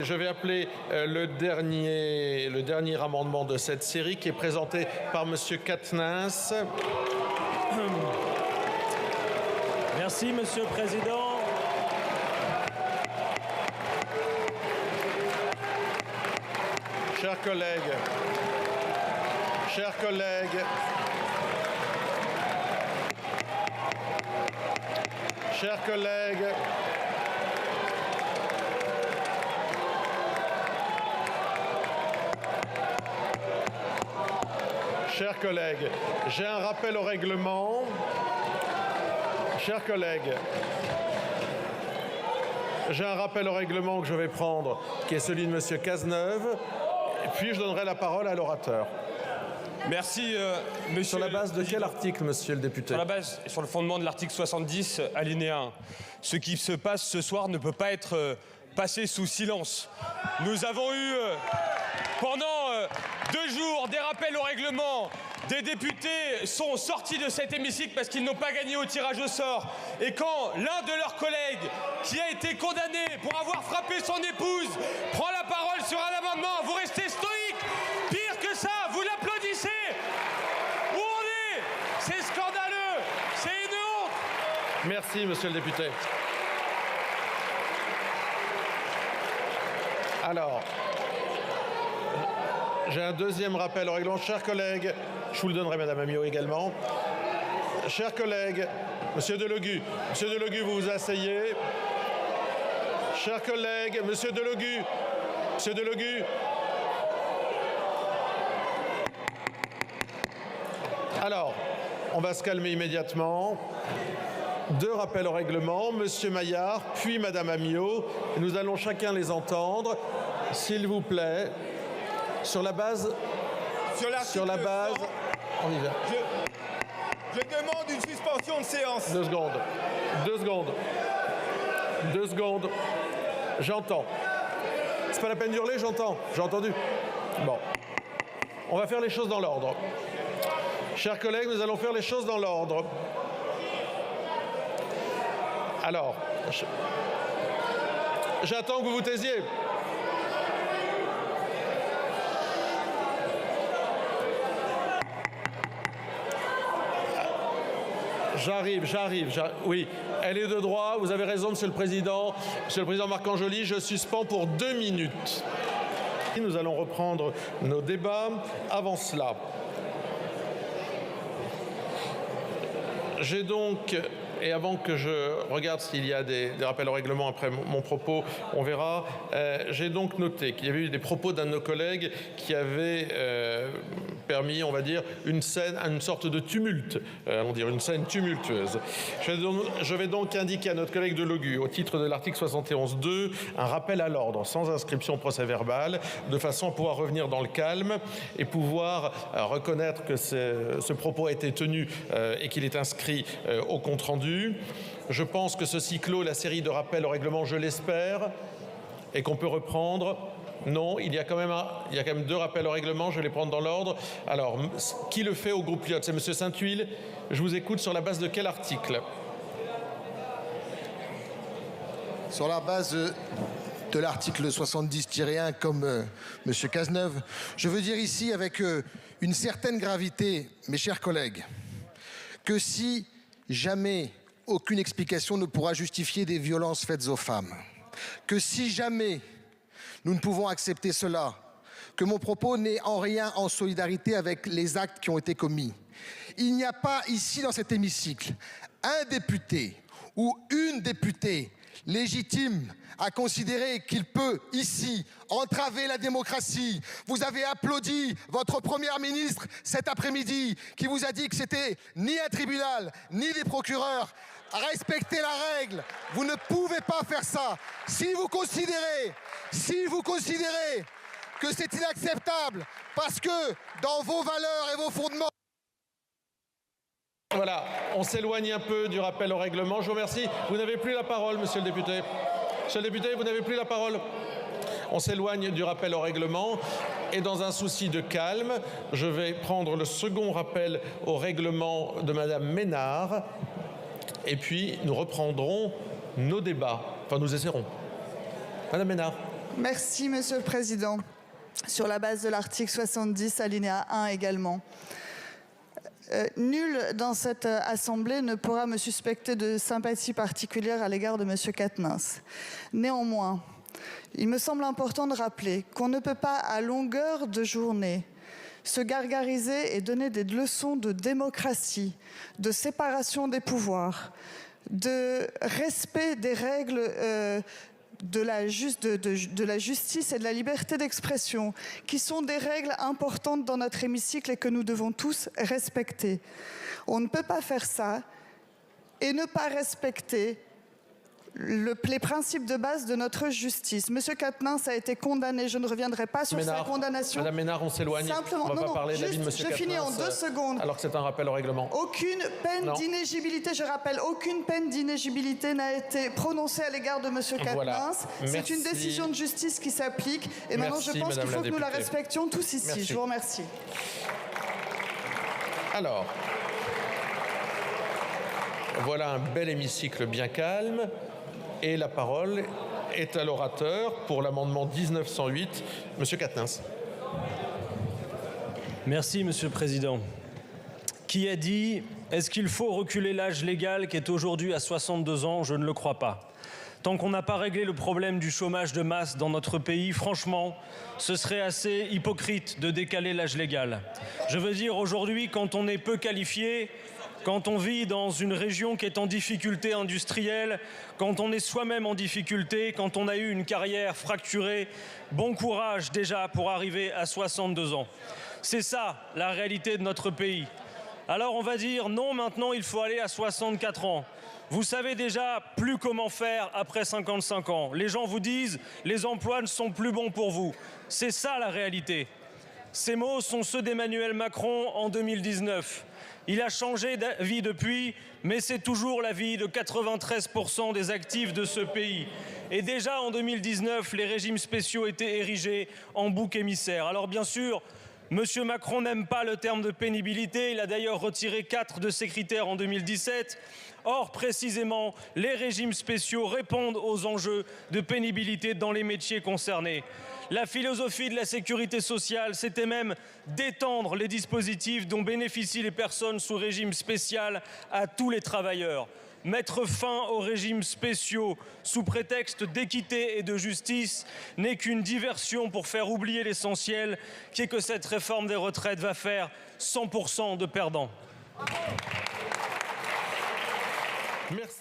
je vais appeler le dernier amendement de cette série qui est présenté par Monsieur Quatennens. Merci, Monsieur le Président. Chers collègues, chers collègues, chers collègues, chers collègues, j'ai un rappel au règlement. Chers collègues, j'ai un rappel au règlement que je vais prendre, qui est celui de Monsieur Cazeneuve, puis je donnerai la parole à l'orateur. Merci, monsieur. Sur la base de quel article, monsieur le député? Sur le fondement de l'article 70, alinéa 1. Ce qui se passe ce soir ne peut pas être passé sous silence. Nous avons eu pendant 2 jours des rappels au règlement. Des députés sont sortis de cet hémicycle parce qu'ils n'ont pas gagné au tirage au sort. Et quand l'un de leurs collègues, qui a été condamné pour avoir frappé son épouse, prend la parole sur un amendement, vous restez stoïque. Pire que ça, vous l'applaudissez. Où on est? C'est scandaleux. C'est une honte. Merci, monsieur le député. Alors, j'ai un deuxième rappel au règlement. Chers collègues, je vous le donnerai, Madame Amiot, également. Chers collègues, Monsieur Delogu, vous vous asseyez. Chers collègues, Monsieur Delogu. Alors, on va se calmer immédiatement. 2 rappels au règlement, Monsieur Maillard, puis Madame Amiot. Nous allons chacun les entendre. S'il vous plaît, sur la base, on y va. Je demande une suspension de séance. 2 secondes. J'entends. C'est pas la peine d'hurler, j'entends. J'ai entendu. Bon. On va faire les choses dans l'ordre. Chers collègues, nous allons faire les choses dans l'ordre. Alors, j'attends que vous vous taisiez. J'arrive. Oui, elle est de droit. Vous avez raison, Monsieur le Président. Monsieur le Président Marcangeli, je suspends pour 2 minutes. Nous allons reprendre nos débats. Avant cela, j'ai donc, et avant que je regarde s'il y a des rappels au règlement après mon propos, on verra, j'ai donc noté qu'il y avait eu des propos d'un de nos collègues qui avait permis, on va dire, une sorte de tumulte, une scène tumultueuse. Je vais donc indiquer à notre collègue Delogu, au titre de l'article 71.2, un rappel à l'ordre, sans inscription au procès-verbal, de façon à pouvoir revenir dans le calme et pouvoir reconnaître que ce propos a été tenu et qu'il est inscrit au compte-rendu. Je pense que ceci clôt la série de rappels au règlement, je l'espère, et qu'on peut reprendre. Non, il y a quand même 2 rappels au règlement, je vais les prendre dans l'ordre. Alors, qui le fait au groupe Lyotte? C'est Monsieur Saint-Huil. Je vous écoute sur la base de quel article? Sur la base de l'article 70-1, comme Monsieur Cazeneuve. Je veux dire ici, avec une certaine gravité, mes chers collègues, que si jamais aucune explication ne pourra justifier des violences faites aux femmes, que si jamais nous ne pouvons accepter cela, que mon propos n'est en rien en solidarité avec les actes qui ont été commis. Il n'y a pas ici dans cet hémicycle un député ou une députée légitime à considérer qu'il peut ici entraver la démocratie. Vous avez applaudi votre première ministre cet après-midi qui vous a dit que c'était ni un tribunal ni des procureurs. Respectez la règle. Vous ne pouvez pas faire ça. Si vous considérez que c'est inacceptable parce que dans vos valeurs et vos fondements. Voilà, on s'éloigne un peu du rappel au règlement. Je vous remercie. Vous n'avez plus la parole, monsieur le député. Monsieur le député, vous n'avez plus la parole. On s'éloigne du rappel au règlement. Et dans un souci de calme, je vais prendre le second rappel au règlement de Madame Ménard. Et puis, nous reprendrons nos débats. Enfin, nous essaierons. Madame Ménard. Merci, Monsieur le Président. Sur la base de l'article 70, alinéa 1 également. Nul dans cette Assemblée ne pourra me suspecter de sympathie particulière à l'égard de M. Quatennens. Néanmoins, il me semble important de rappeler qu'on ne peut pas, à longueur de journée, se gargariser et donner des leçons de démocratie, de séparation des pouvoirs, de respect des règles de la justice et de la liberté d'expression, qui sont des règles importantes dans notre hémicycle et que nous devons tous respecter. On ne peut pas faire ça et ne pas respecter les principes de base de notre justice. Monsieur Quatennens a été condamné, je ne reviendrai pas sur sa condamnation. Madame Ménard, on s'éloigne. Simplement, on ne va pas parler de la vie de Monsieur Quatennens. Je finis en 2 secondes. Alors que c'est un rappel au règlement. Aucune peine d'inéligibilité, je rappelle, aucune peine d'inéligibilité n'a été prononcée à l'égard de Monsieur Quatennens. Voilà. C'est une décision de justice qui s'applique. Et maintenant, je pense qu'il faut que nous la respections tous ici. Merci. Je vous remercie. Alors, voilà un bel hémicycle bien calme. Et la parole est à l'orateur pour l'amendement 1908, Monsieur Quatennens. Merci, Monsieur le Président. Qui a dit « Est-ce qu'il faut reculer l'âge légal qui est aujourd'hui à 62 ans ?» Je ne le crois pas. Tant qu'on n'a pas réglé le problème du chômage de masse dans notre pays, franchement, ce serait assez hypocrite de décaler l'âge légal. Je veux dire, aujourd'hui, quand on est peu qualifié, quand on vit dans une région qui est en difficulté industrielle, quand on est soi-même en difficulté, quand on a eu une carrière fracturée, bon courage déjà pour arriver à 62 ans. C'est ça la réalité de notre pays. Alors on va dire non, maintenant il faut aller à 64 ans. Vous savez déjà plus comment faire après 55 ans. Les gens vous disent les emplois ne sont plus bons pour vous. C'est ça la réalité. Ces mots sont ceux d'Emmanuel Macron en 2019. Il a changé d'avis depuis, mais c'est toujours l'avis de 93% des actifs de ce pays. Et déjà en 2019, les régimes spéciaux étaient érigés en bouc émissaire. Alors bien sûr, M. Macron n'aime pas le terme de pénibilité. Il a d'ailleurs retiré 4 de ses critères en 2017. Or, précisément, les régimes spéciaux répondent aux enjeux de pénibilité dans les métiers concernés. La philosophie de la sécurité sociale, c'était même d'étendre les dispositifs dont bénéficient les personnes sous régime spécial à tous les travailleurs. Mettre fin aux régimes spéciaux sous prétexte d'équité et de justice n'est qu'une diversion pour faire oublier l'essentiel, qui est que cette réforme des retraites va faire 100% de perdants. Merci.